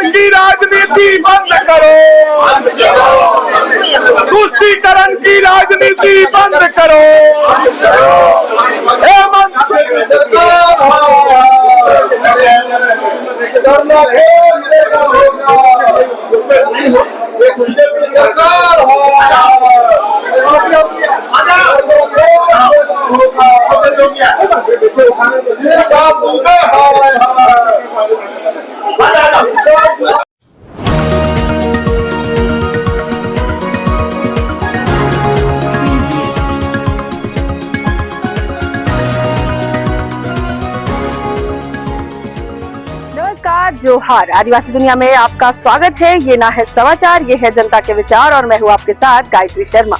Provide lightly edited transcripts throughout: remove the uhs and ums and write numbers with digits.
की राजनीति बंद करो, तुष्टीकरण की राजनीति बंद करो। हेमंत सरकार जोहार। आदिवासी दुनिया में आपका स्वागत है। ये ना है समाचार, ये है जनता के विचार और मैं हूँ आपके साथ गायत्री शर्मा।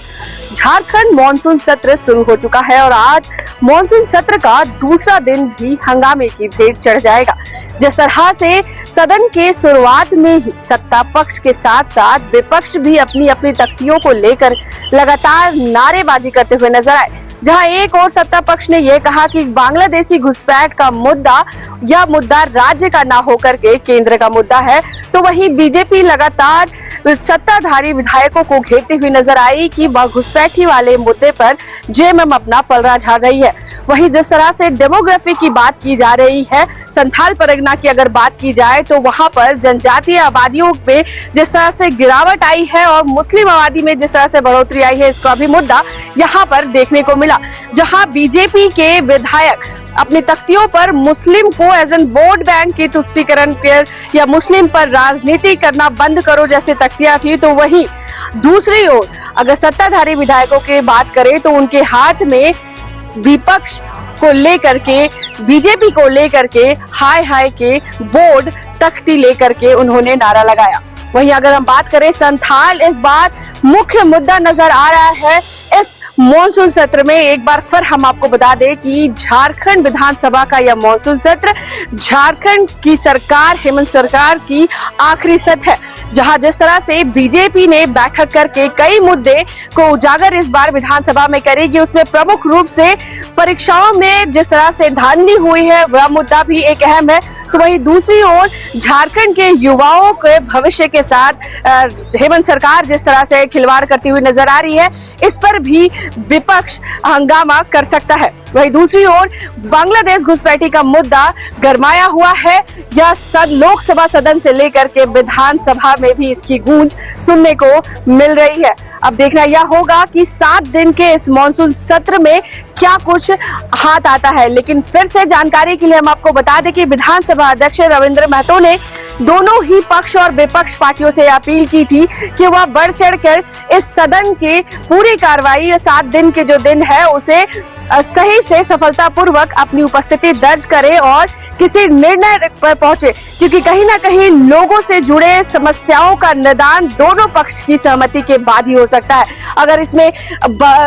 झारखंड मॉनसून सत्र शुरू हो चुका है और आज मॉनसून सत्र का दूसरा दिन भी हंगामे की भेंट चढ़ जाएगा। जिस तरह से सदन के शुरुआत में ही सत्ता पक्ष के साथ साथ विपक्ष भी अपनी अपनी तख्तियों को लेकर लगातार नारेबाजी करते हुए नजर आए। जहां एक और सत्ता पक्ष ने यह कहा कि बांग्लादेशी घुसपैठ का मुद्दा यह मुद्दा राज्य का ना होकर के केंद्र का मुद्दा है, तो वहीं बीजेपी लगातार सत्ताधारी विधायकों को घेरती हुई नजर आई कि घुसपैठी वाले मुद्दे पर जेएमएम अपना पलड़ा झाड़ रही है। वहीं जिस तरह से डेमोग्राफी की बात की जा रही है, संथाल परगना की अगर बात की जाए तो वहां पर जनजातीय आबादियों पे जिस तरह से गिरावट आई है और मुस्लिम आबादी में जिस तरह से बढ़ोतरी आई है, इसका भी मुद्दा यहाँ पर देखने को मिला। जहां बीजेपी के विधायक अपनी तख्तियों पर मुस्लिम को एज एन वोट बैंक की तुष्टीकरण पर या मुस्लिम पर राजनीति करना बंद करो जैसे तख्तियां थी, तो वहीं दूसरी ओर अगर सत्ताधारी विधायकों की बात करें तो उनके हाथ में विपक्ष को लेकर के, बीजेपी को लेकर के हाय हाय के बोर्ड तख्ती लेकर के उन्होंने नारा लगाया। वहीं अगर हम बात करें संथाल, इस बार मुख्य मुद्दा नजर आ रहा है इस मॉनसून सत्र में। एक बार फिर हम आपको बता दें कि झारखंड विधानसभा का यह मॉनसून सत्र झारखंड की सरकार, हेमंत सरकार की आखिरी सत्र है, जहां जिस तरह से बीजेपी ने बैठक करके कई मुद्दे को उजागर इस बार विधानसभा में करेगी। उसमें प्रमुख रूप से परीक्षाओं में जिस तरह से धांधली हुई है वह मुद्दा भी एक अहम है। तो वहीं दूसरी ओर झारखंड के युवाओं के भविष्य के साथ हेमंत सरकार जिस तरह से खिलवाड़ करती हुई नजर आ रही है, इस पर भी विपक्ष हंगामा कर सकता है। वहीं दूसरी ओर बांग्लादेश घुसपैठी का मुद्दा गरमाया हुआ है। यह लोकसभा सदन से लेकर के विधानसभा में भी इसकी गूंज सुनने को मिल रही है। अब देखना यह होगा कि 7 दिन के इस मॉनसून सत्र में क्या कुछ हाथ आता है। लेकिन फिर से जानकारी के लिए हम आपको बता दें कि विधानसभा अध्यक्ष रविंद्र महतो ने दोनों ही पक्ष और विपक्ष पार्टियों से अपील की थी कि वह बढ़ चढ़कर इस सदन की पूरी कार्रवाई 7 दिन के जो दिन है उसे सही से सफलतापूर्वक अपनी उपस्थिति दर्ज करे और किसी निर्णय पर पहुंचे, क्योंकि कहीं ना कहीं लोगों से जुड़े समस्याओं का निदान दोनों पक्ष की सहमति के बाद ही हो सकता है। अगर इसमें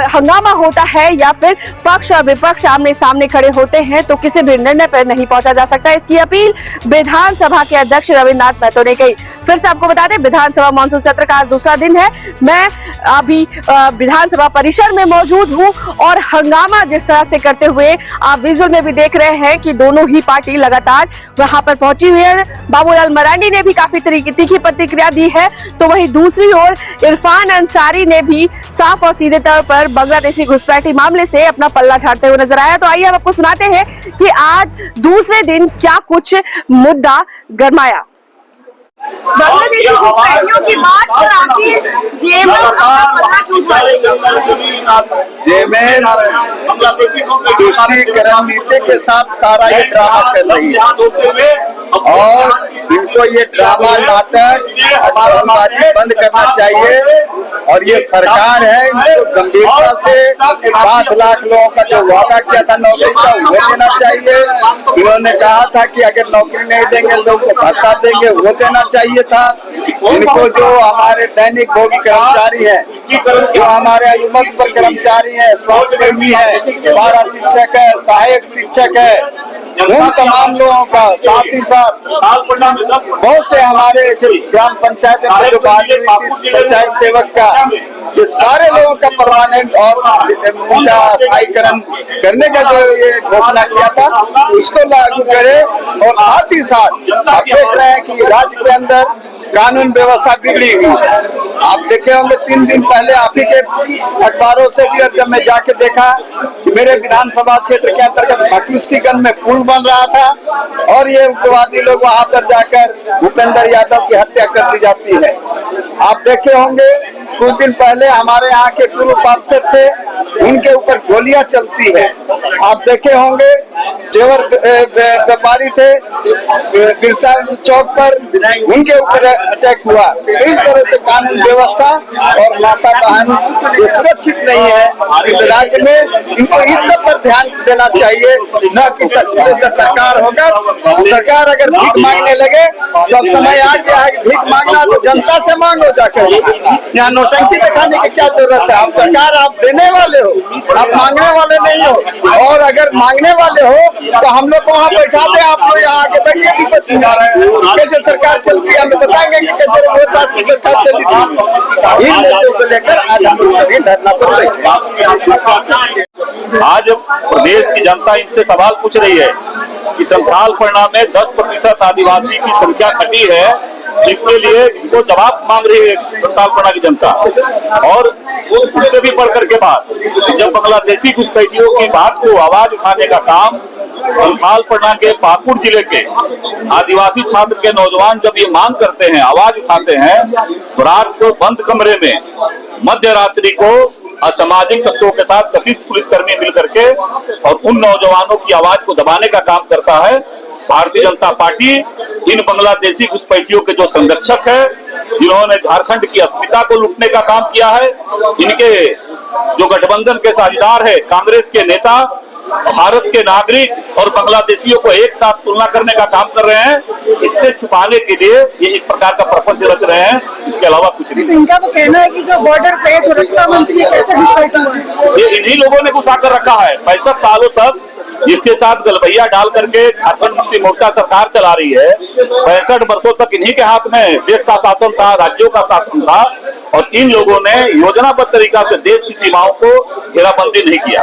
हंगामा होता है या फिर पक्ष और विपक्ष आमने सामने खड़े होते हैं तो किसी भी निर्णय पर नहीं पहुंचा जा सकता। इसकी अपील विधानसभा के अध्यक्ष रविन्द्रनाथ महतो ने कही। फिर से आपको बता दें, विधानसभा मॉनसून सत्र का आज दूसरा दिन है। मैं अभी विधानसभा परिसर में मौजूद हूँ और हंगामा जिस तरह से करते हुए आप विजुअल में भी देख रहे हैं कि दोनों ही पार्टी लगातार वहां पर पहुंची हुई है। बाबूलाल मरांडी ने भी काफी तीखी प्रतिक्रिया दी है, तो वहीं दूसरी ओर इरफान अंसारी ने भी साफ और सीधे तौर पर बांग्लादेशी घुसपैठी मामले से अपना पल्ला झाड़ते हुए नजर आया। तो आइए हम आपको सुनाते हैं कि आज दूसरे दिन क्या कुछ मुद्दा गरमाया। बांग्लादेशी घुसपैठियों की बात और आखिर जेएमएम तुष्टीकरण नीति के साथ सारा ये ड्रामा कर रही है और इनको ये ड्रामा नाटक अच्छाबाजी बंद करना चाहिए। और ये सरकार है, इनको गंभीरता से 5 लाख लोगों का जो वादा किया था नौकरी का वो देना चाहिए। इन्होंने कहा था कि अगर नौकरी नहीं देंगे लोगों को भत्ता देंगे, वो देना चाहिए था। इनको जो हमारे दैनिक भोगी कर्मचारी है, जो हमारे अनुमत पर कर्मचारी है, स्वास्थ्य कर्मी है, पारा शिक्षक है, सहायक शिक्षक है, उन तमाम लोगों का साथ ही साथ बहुत से हमारे ग्राम पंचायत में जो पंचायत सेवक का ये सारे लोगों का परमानेंट और उनका स्थायीकरण करने का जो ये घोषणा किया था उसको लागू करे। और साथ ही साथ आप देख रहे हैं कि राज्य के अंदर कानून व्यवस्था बिगड़ी हुई है। आप देखे होंगे 3 दिन पहले आप ही के अखबारों से भी, और जब मैं जाके देखा कि मेरे विधानसभा क्षेत्र के अंतर्गत भटूसकीगंज में पुल बन रहा था और ये उग्रवादी लोग वहां पर जाकर भूपेंद्र यादव की हत्या कर दी जाती है। आप देखे होंगे कुछ दिन पहले हमारे यहाँ के पूर्व पार्षद थे, उनके ऊपर गोलियां चलती है। आप देखे होंगे जेवर व्यापारी थे बिरसा चौक पर, उनके ऊपर अटैक हुआ। इस तरह से कानून व्यवस्था और माता बहन ये सुरक्षित नहीं है इस राज्य में। इनको इस सब पर ध्यान देना चाहिए, न कि तस्वीरों का सरकार होगा। सरकार अगर भीख मांगने लगे तो अब समय आ गया है कि भीख मांगना तो जनता से मांगो जाकर, यहाँ नौटंकी दिखाने की क्या जरूरत है। आप सरकार, आप देने वाले हो, आप मांगने वाले नहीं हो। और अगर मांगने वाले हो तो हम लोग को वहाँ बैठा दे, आप लोग यहाँ आगे बैठिए विपक्ष में। कैसे सरकार चलती है हमें बताएंगे कि कैसे रोहतास की सरकार चली थी। इन मुद्दों को लेकर आज हम लोग सभी धरना पर बैठे। आज प्रदेश की जनता इनसे सवाल पूछ रही है कि संथालपरना में 10% आदिवासी की संख्या घटी है, इसके लिए इनको जवाब मांग रही है संथालपरना की जनता। और उससे भी बढ़कर के बात, जब बांग्लादेशी घुसपैठियों की बात को आवाज उठाने का काम संथालपरना के पाकुड़ जिले के आदिवासी छात्र के नौजवान जब ये मांग करते हैं, आवाज उठाते हैं, तो रात को बंद कमरे में मध्य रात्रि को असामाजिक तत्वों के साथ कथित पुलिसकर्मी मिलकर के और उन नौजवानों की आवाज को दबाने का काम करता है भारतीय जनता पार्टी। इन बांग्लादेशी घुसपैठियों के जो संरक्षक है, जिन्होंने झारखंड की अस्मिता को लूटने का काम किया है, इनके जो गठबंधन के साझेदार है कांग्रेस के नेता, भारत के नागरिक और बांग्लादेशियों को एक साथ तुलना करने का काम कर रहे हैं। इससे छुपाने के लिए ये इस प्रकार का प्रपंच रच रहे हैं, इसके अलावा कुछ नहीं। तो इनका तो कहना है कि जो बॉर्डर पे जो रक्षा मंत्री कहते हैं ये इन्हीं लोगों ने घुसा कर रखा है 65 सालों तक, जिसके साथ गलबैया डाल करके झारखंड मुक्ति मोर्चा सरकार चला रही है। 65 वर्षों तक इन्हीं के हाथ में देश का शासन था, राज्यों का शासन था, और इन लोगों ने योजनाबद्ध तरीका से देश की सीमाओं को घेराबंदी नहीं किया।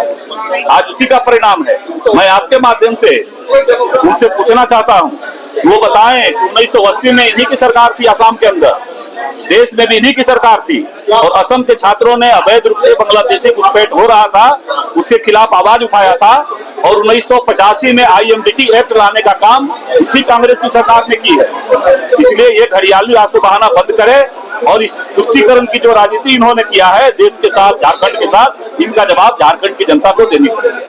आज उसी का परिणाम है। मैं आपके माध्यम से उनसे पूछना चाहता हूँ, वो बताएं 1980 में इन्हीं की सरकार थी, असम के अंदर देश में भी इन्हीं की सरकार थी, और असम के छात्रों ने अवैध रूप से बांग्लादेशी घुसपैठ हो रहा था, उसके खिलाफ आवाज उठाया था। और 1985 में IMDT एक्ट लाने का काम इसी कांग्रेस की सरकार ने की है। इसलिए ये घड़ियाली आंसू बहाना बंद करे और इस तुष्टीकरण की जो राजनीति इन्होंने किया है देश के साथ, झारखंड के साथ, इसका जवाब झारखंड की जनता को देनी पड़ेगी।